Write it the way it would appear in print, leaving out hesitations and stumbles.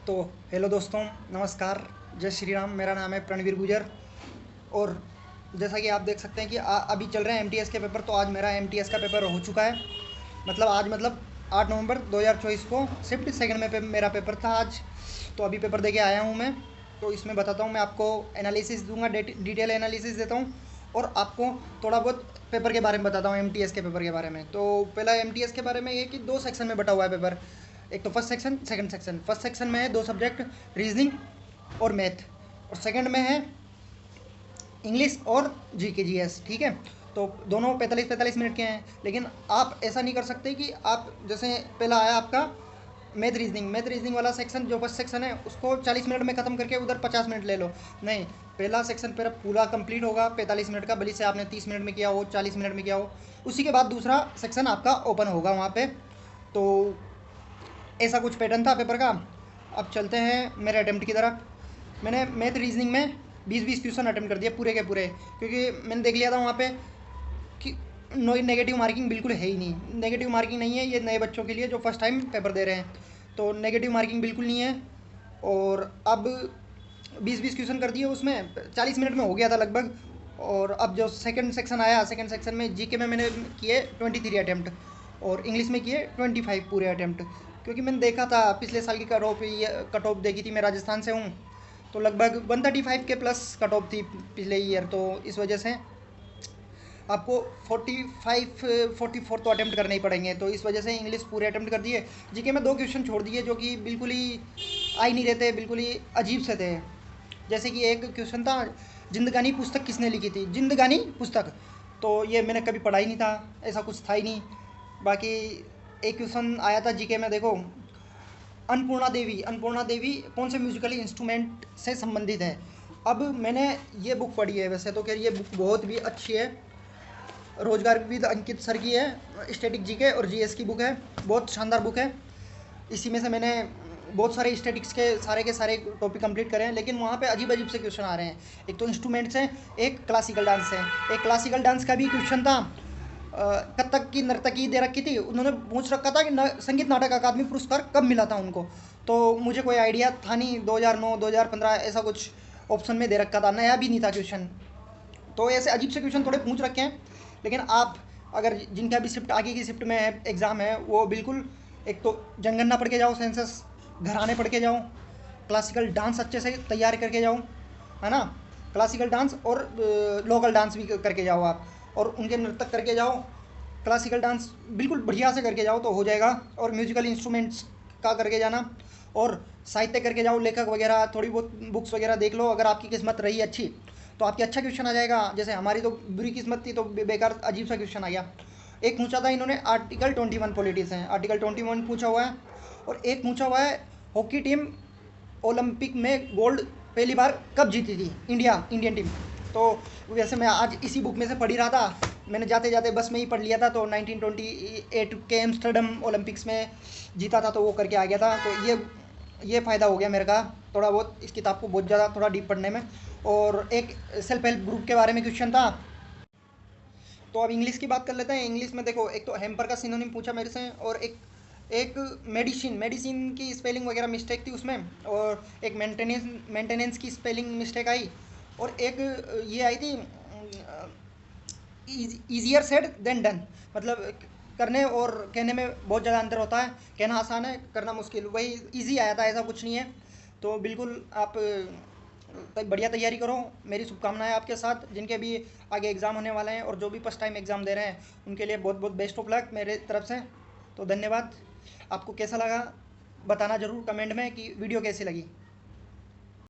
तो हेलो दोस्तों, नमस्कार, जय श्री राम। मेरा नाम है प्रणवीर गुजर। और जैसा कि आप देख सकते हैं कि अभी चल रहे हैं एमटीएस के पेपर। तो आज मेरा एमटीएस का पेपर हो चुका है। आज 8 नवंबर 2024 को शिफ्ट सेकंड में मेरा पेपर था आज। तो अभी पेपर दे के आया हूँ मैं। तो इसमें बताता हूँ, मैं आपको एनालिसिस दूंगा, डिटेल एनालिसिस देता हूँ और आपको थोड़ा बहुत पेपर के बारे में बताता हूँ, एमटीएस के पेपर के बारे में। तो पहला एमटीएस के बारे में ये कि 2 सेक्शन में बटा हुआ है पेपर। एक तो first section, second section. First section में है 2 सब्जेक्ट, रीजनिंग और मैथ, और सेकंड में है इंग्लिश और जीके जीएस। ठीक है। तो दोनों 45-45 मिनट के हैं। लेकिन आप ऐसा नहीं कर सकते कि आप जैसे पहला आया आपका मैथ रीजनिंग वाला सेक्शन, जो फर्स्ट सेक्शन है उसको 40 मिनट में ख़त्म करके उधर 50 मिनट ले लो। नहीं, पहला सेक्शन पर पूरा कंप्लीट होगा 45 मिनट का, भले से आपने 30 मिनट में किया हो, 40 मिनट में किया हो। उसी के बाद दूसरा सेक्शन आपका ओपन होगा वहाँ पे। तो ऐसा कुछ पैटर्न था पेपर का। अब चलते हैं मेरे अटैम्प्ट की तरफ। मैंने मैथ रीजनिंग में 20-20 क्वेश्चन अटैम्प्ट कर दिए पूरे के पूरे, क्योंकि मैंने देख लिया था वहाँ पे कि नेगेटिव मार्किंग बिल्कुल है ही नहीं। नेगेटिव मार्किंग नहीं है, ये नए बच्चों के लिए जो फर्स्ट टाइम पेपर दे रहे हैं, तो नेगेटिव मार्किंग बिल्कुल नहीं है। और अब 20-20 क्वेश्चन कर दिए, उसमें 40 मिनट में हो गया था लगभग। और अब जो सेकंड सेक्शन आया, सेकंड सेक्शन में जीके में मैंने किए 23 अटैम्प्ट और इंग्लिश में किए 25 पूरे अटैम्प्ट। क्योंकि मैंने देखा था पिछले साल की कट ऑफ देखी थी, मैं राजस्थान से हूँ, तो लगभग 135 के प्लस कट ऑफ थी पिछले ईयर। तो इस वजह से आपको 45-44 तो अटैम्प्ट करने ही पड़ेंगे। तो इस वजह से इंग्लिश पूरे अटैम्प्ट कर दिए। जीके में 2 क्वेश्चन छोड़ दिए जो कि बिल्कुल ही आ ही नहीं रहते, बिल्कुल ही अजीब से थे। जैसे कि एक क्वेश्चन था, जिंदगानी पुस्तक किसने लिखी थी। जिंदगानी पुस्तक, तो ये मैंने कभी पढ़ा ही नहीं था, ऐसा कुछ था ही नहीं। बाकी एक क्वेश्चन आया था जीके में, देखो, अन्नपूर्णा देवी कौन से म्यूजिकल इंस्ट्रूमेंट से संबंधित है। अब मैंने ये बुक पढ़ी है, वैसे तो खैर ये बुक बहुत भी अच्छी है, रोजगार विद अंकित सर की है, स्टैटिक जीके और जीएस की बुक है, बहुत शानदार बुक है। इसी में से मैंने बहुत सारे स्टैटिक्स के सारे टॉपिक कंप्लीट करे हैं। लेकिन वहाँ पे अजीब अजीब से क्वेश्चन आ रहे हैं। एक तो इंस्ट्रूमेंट्स हैं, एक क्लासिकल डांस है। एक क्लासिकल डांस का भी क्वेश्चन था, कथक की नर्तकी दे रखी थी, उन्होंने पूछ रखा था कि संगीत नाटक अकादमी पुरस्कार कब मिला था उनको। तो मुझे कोई आइडिया था नहीं, 2009 2015 ऐसा कुछ ऑप्शन में दे रखा था, नया भी नहीं था क्वेश्चन। तो ऐसे अजीब से क्वेश्चन थोड़े पूछ रखे हैं। लेकिन आप अगर जिनका भी शिफ्ट आगे की शिफ्ट में है, एग्ज़ाम है, वो बिल्कुल एक तो जनगणना पढ़ के जाओ, सेंसस, घराने पढ़ के जाओ, क्लासिकल डांस अच्छे से तैयार करके जाओ, है ना। क्लासिकल डांस और लोकल डांस भी करके जाओ आप, और उनके नृत्य करके जाओ। क्लासिकल डांस बिल्कुल बढ़िया से करके जाओ तो हो जाएगा, और म्यूजिकल इंस्ट्रूमेंट्स का करके जाना, और साहित्य करके जाओ, लेखक वगैरह थोड़ी बहुत बुक्स वगैरह देख लो। अगर आपकी किस्मत रही अच्छी तो आपकी अच्छा क्वेश्चन आ जाएगा। जैसे हमारी तो बुरी किस्मत थी, तो बेकार अजीब सा क्वेश्चन आ गया। एक पूछा था इन्होंने, आर्टिकल 21 पॉलिटिक्स हैं, आर्टिकल 21 पूछा हुआ है। और एक पूछा हुआ है, हॉकी टीम ओलंपिक में गोल्ड पहली बार कब जीती थी, इंडियन टीम। तो वैसे मैं आज इसी बुक में से पढ़ ही रहा था, मैंने जाते जाते बस में ही पढ़ लिया था। तो 1928 के एम्स्टर्डम ओलंपिक्स में जीता था, तो वो करके आ गया था। तो ये फ़ायदा हो गया मेरे का थोड़ा बहुत इस किताब को बहुत ज़्यादा थोड़ा डीप पढ़ने में। और एक सेल्फ हेल्प ग्रुप के बारे में क्वेश्चन था। तो अब इंग्लिश की बात कर लेते हैं। इंग्लिश में देखो, एक तो हैम्पर का सिनोनिम पूछा मेरे से, और एक एक मेडिसिन की स्पेलिंग वगैरह मिस्टेक थी उसमें, और एक मेंटेनेंस की स्पेलिंग मिस्टेक आई, और एक ये आई थी, ईजियर सेड देन डन, मतलब करने और कहने में बहुत ज़्यादा अंतर होता है। कहना आसान है, करना मुश्किल, वही इजी आया था, ऐसा कुछ नहीं है। तो बिल्कुल आप बढ़िया तैयारी करो। मेरी शुभकामनाएं आपके साथ, जिनके भी आगे एग्ज़ाम होने वाले हैं और जो भी फर्स्ट टाइम एग्ज़ाम दे रहे हैं, उनके लिए बहुत बहुत बेस्ट ऑफ लक मेरे तरफ से। तो धन्यवाद। आपको कैसा लगा बताना ज़रूर कमेंट में कि वीडियो कैसी लगी।